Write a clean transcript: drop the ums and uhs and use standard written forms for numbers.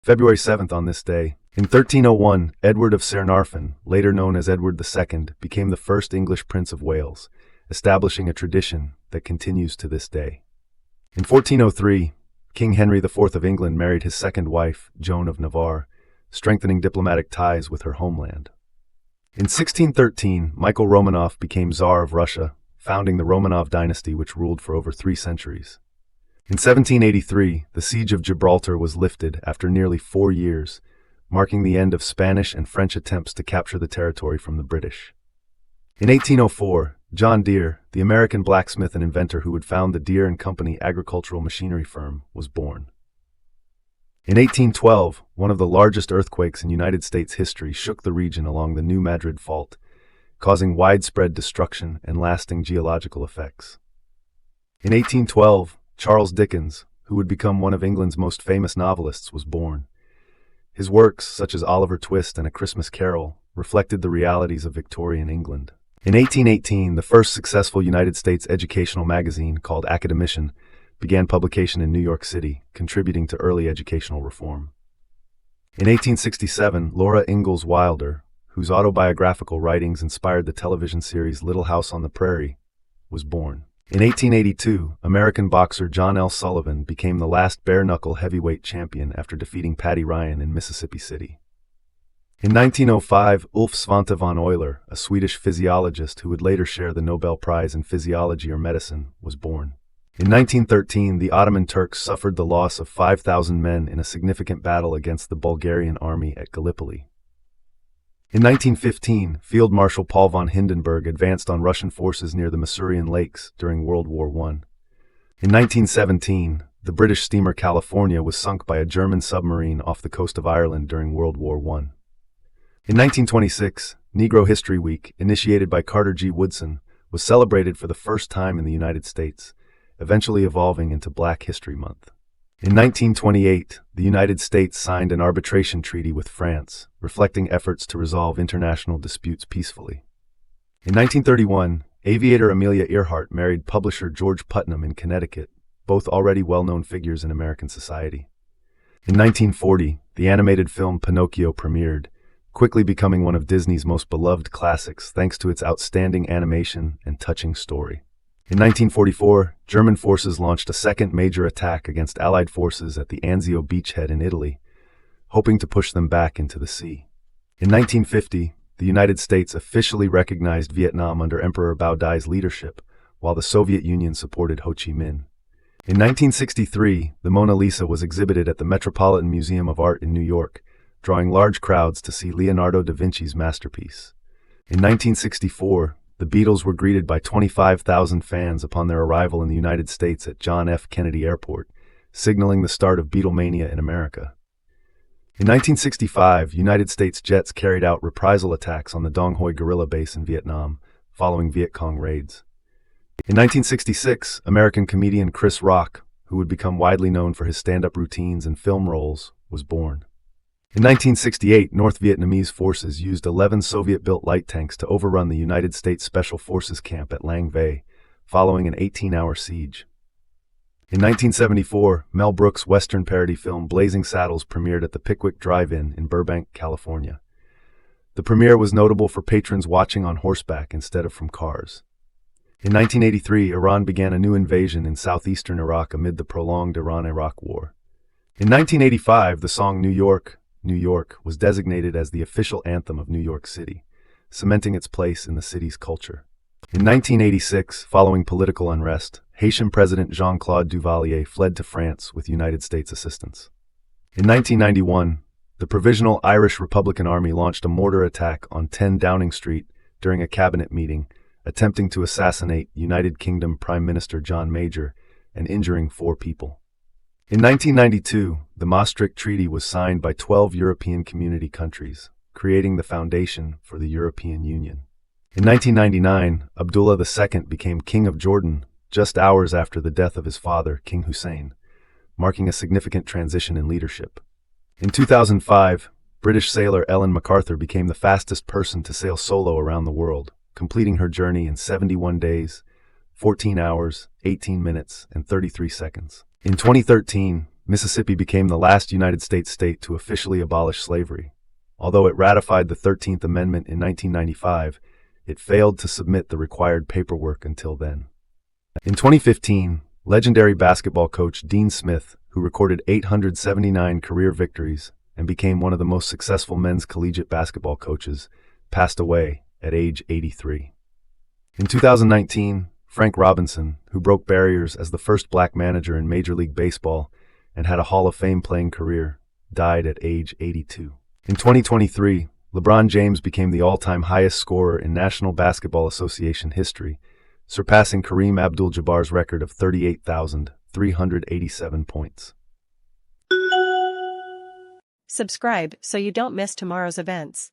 February 7th on this day, in 1301, Edward of Caernarfon, later known as Edward II, became the first English Prince of Wales, establishing a tradition that continues to this day. In 1403, King Henry IV of England married his second wife, Joan of Navarre, strengthening diplomatic ties with her homeland. In 1613, Michael Romanov became Tsar of Russia, founding the Romanov dynasty which ruled for over 3 centuries. In 1783, the siege of Gibraltar was lifted after nearly 4 years, marking the end of Spanish and French attempts to capture the territory from the British. In 1804, John Deere, the American blacksmith and inventor who would found the Deere & Company agricultural machinery firm, was born. In 1812, one of the largest earthquakes in United States history shook the region along the New Madrid Fault, causing widespread destruction and lasting geological effects. In 1812, Charles Dickens, who would become one of England's most famous novelists, was born. His works, such as Oliver Twist and A Christmas Carol, reflected the realities of Victorian England. In 1818, the first successful United States educational magazine, called Academician, began publication in New York City, contributing to early educational reform. In 1867, Laura Ingalls Wilder, whose autobiographical writings inspired the television series Little House on the Prairie, was born. In 1882, American boxer John L. Sullivan became the last bare-knuckle heavyweight champion after defeating Paddy Ryan in Mississippi City. In 1905, Ulf Svante von Euler, a Swedish physiologist who would later share the Nobel Prize in Physiology or Medicine, was born. In 1913, the Ottoman Turks suffered the loss of 5,000 men in a significant battle against the Bulgarian army at Gallipoli. In 1915, Field Marshal Paul von Hindenburg advanced on Russian forces near the Masurian Lakes during World War I. In 1917, the British steamer California was sunk by a German submarine off the coast of Ireland during World War I. In 1926, Negro History Week, initiated by Carter G. Woodson, was celebrated for the first time in the United States, eventually evolving into Black History Month. In 1928, the United States signed an arbitration treaty with France, reflecting efforts to resolve international disputes peacefully. In 1931, aviator Amelia Earhart married publisher George Putnam in Connecticut, both already well-known figures in American society. In 1940, the animated film Pinocchio premiered, quickly becoming one of Disney's most beloved classics thanks to its outstanding animation and touching story. In 1944, German forces launched a second major attack against Allied forces at the Anzio beachhead in Italy, hoping to push them back into the sea. In 1950, the United States officially recognized Vietnam under Emperor Bao Dai's leadership, while the Soviet Union supported Ho Chi Minh. In 1963, the Mona Lisa was exhibited at the Metropolitan Museum of Art in New York, drawing large crowds to see Leonardo da Vinci's masterpiece. In 1964, the Beatles were greeted by 25,000 fans upon their arrival in the United States at John F. Kennedy Airport, signaling the start of Beatlemania in America. In 1965, United States jets carried out reprisal attacks on the Dong Hoi guerrilla base in Vietnam, following Viet Cong raids. In 1966, American comedian Chris Rock, who would become widely known for his stand-up routines and film roles, was born. In 1968, North Vietnamese forces used 11 Soviet-built light tanks to overrun the United States Special Forces camp at Lang Vei, following an 18-hour siege. In 1974, Mel Brooks' Western parody film Blazing Saddles premiered at the Pickwick Drive-In in Burbank, California. The premiere was notable for patrons watching on horseback instead of from cars. In 1983, Iran began a new invasion in southeastern Iraq amid the prolonged Iran-Iraq War. In 1985, the song New York, New York was designated as the official anthem of New York City, cementing its place in the city's culture. In 1986, following political unrest, Haitian President Jean-Claude Duvalier fled to France with United States assistance. In 1991, the Provisional Irish Republican Army launched a mortar attack on 10 Downing Street during a cabinet meeting, attempting to assassinate United Kingdom Prime Minister John Major and injuring 4 people. In 1992, the Maastricht Treaty was signed by 12 European Community countries, creating the foundation for the European Union. In 1999, Abdullah II became King of Jordan, just hours after the death of his father, King Hussein, marking a significant transition in leadership. In 2005, British sailor Ellen MacArthur became the fastest person to sail solo around the world, completing her journey in 71 days, 14 hours, 18 minutes, and 33 seconds. In 2013, Mississippi became the last United States state to officially abolish slavery. Although it ratified the 13th Amendment in 1995, it failed to submit the required paperwork until then. In 2015, legendary basketball coach Dean Smith, who recorded 879 career victories and became one of the most successful men's collegiate basketball coaches, passed away at age 83. In 2019, Frank Robinson, who broke barriers as the first black manager in Major League Baseball and had a Hall of Fame playing career, died at age 82. In 2023, LeBron James became the all-time highest scorer in National Basketball Association history, surpassing Kareem Abdul-Jabbar's record of 38,387 points. Subscribe so you don't miss tomorrow's events.